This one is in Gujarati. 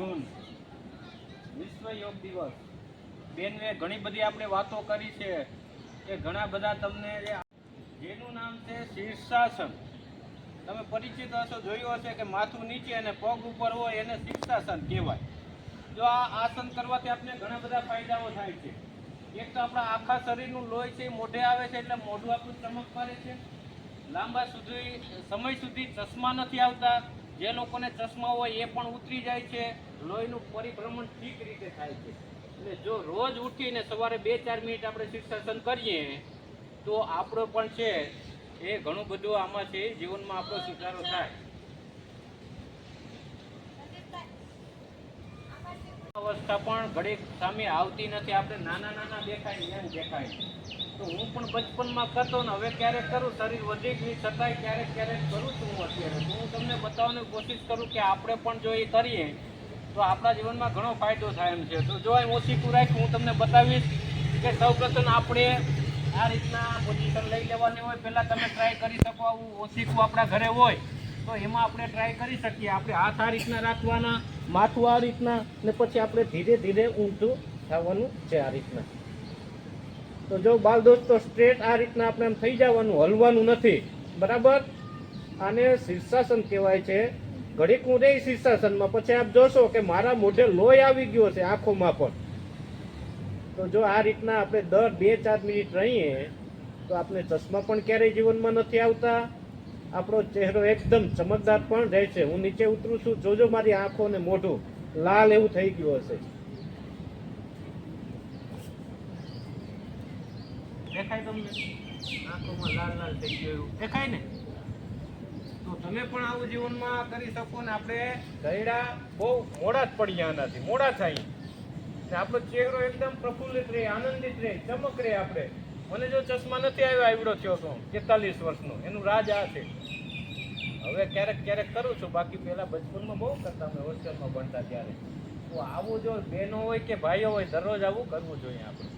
જૂન વિશ્વ યોગ દિવસ. બેનને ઘણી બધી આપણે વાતો કરી છે કે ઘણા બધા તમને જેનું નામ છે શીર્ષાસન. તમે પરિચિત હશો, જોયું હશે કે માથું નીચે અને પગ ઉપર હોય એને શીર્ષાસન કહેવાય. જો આ આસન કરવાથી આપણે ઘણા બધા ફાયદાઓ થાય છે. એક તો આપણા આખા શરીરનું લોહી છે એ મોઢે આવે છે, એટલે મોઢું આપણું ચમક કરે છે. લાંબા સમય સુધી ચશ્મા નથી આવતા. જે લોકોને ચશ્મા હોય એ પણ ઉતરી જાય છે. લોહીનું પરિભ્રમણ ઠીક રીતે થાય છે. એટલે જો રોજ ઉઠીને સવારે 2-4 મિનિટ આપણે શીર્ષાસન કરીએ તો આપણો પણ છે એ ઘણું બધું આમાંથી જીવનમાં આપણો સુધારો થાય. અવસ્થા પણ ઘડીક સામે આવતી નથી. આપણે નાના નાના દેખાય એમ દેખાય. તો હું પણ બચપનમાં કરતો ને હવે ક્યારેક કરું, શરીર વધી ગયું છતાંય ક્યારેક ક્યારેક કરું છું હું અત્યારે. તો હું તમને બતાવવાની કોશિશ કરું કે આપણે પણ જો એ કરીએ તો આપણા જીવનમાં ઘણો ફાયદો થાય એમ છે. તો જો અહીં ઓછીકું રાખ, હું તમને બતાવીશ કે સૌપ્રથમ આપણે આ રીતના પોઝિશન લઈ લેવાની હોય. પહેલાં તમે ટ્રાય કરી શકો, આવું ઓછીકું આપણા ઘરે હોય તો એમાં આપણે ટ્રાય કરી શકીએ. આપણે હાથ આ રીતના રાખવાના, માથું આ રીતના, ને પછી આપણે ધીરે ધીરે ઊંધું થવાનું છે આ રીતના. તો જો બાલ દોસ્તો, સ્ટ્રેટ આ રીતના આપણે આમ થઈ જવાનું, હલવાનું નથી, બરાબર. આને શીર્ષાસન કહેવાય છે. ઘડીક હું રહી શીર્ષાસનમાં, પછી આપ જોશો કે મારા મોઢે લોહી આવી ગયો છે આંખોમાં પણ. તો જો આ રીતના આપણે દર 2-4 મિનિટ રહીએ તો આપણે ચશ્મા પણ ક્યારેય જીવનમાં નથી આવતા. આપણો ચહેરો એકદમ ચમકદાર પણ રહે છે. હું નીચે ઉતરું છું, જોજો મારી આંખો ને મોઢું લાલ એવું થઈ ગયું હશે. દેખાય તમને? આંખોમાં લાલ લાલ થઈ ગયું દેખાય ને? તો તમે પણ આવું જીવનમાં કરી શકો ને. આપણે ગયડા બહુ મોડા જ પડી ગયા નથી, મોડા થાય ને આપણો ચહેરો એકદમ પ્રફુલ્લિત રહે, આનંદિત રહે, ચમક રહે. આપણે મને જો ચશ્મા નથી આવ્યો, આવડો થયો તો 43 વર્ષનો, એનું રાજ આ છે. હવે ક્યારેક ક્યારેક કરું છું, બાકી પહેલા બચપનમાં બહુ કરતા, અમે હોસ્ટેલમાં ભણતા ત્યારે. તો આવું જો બહેનો હોય કે ભાઈઓ હોય, દરરોજ આવું કરવું જોઈએ આપણે.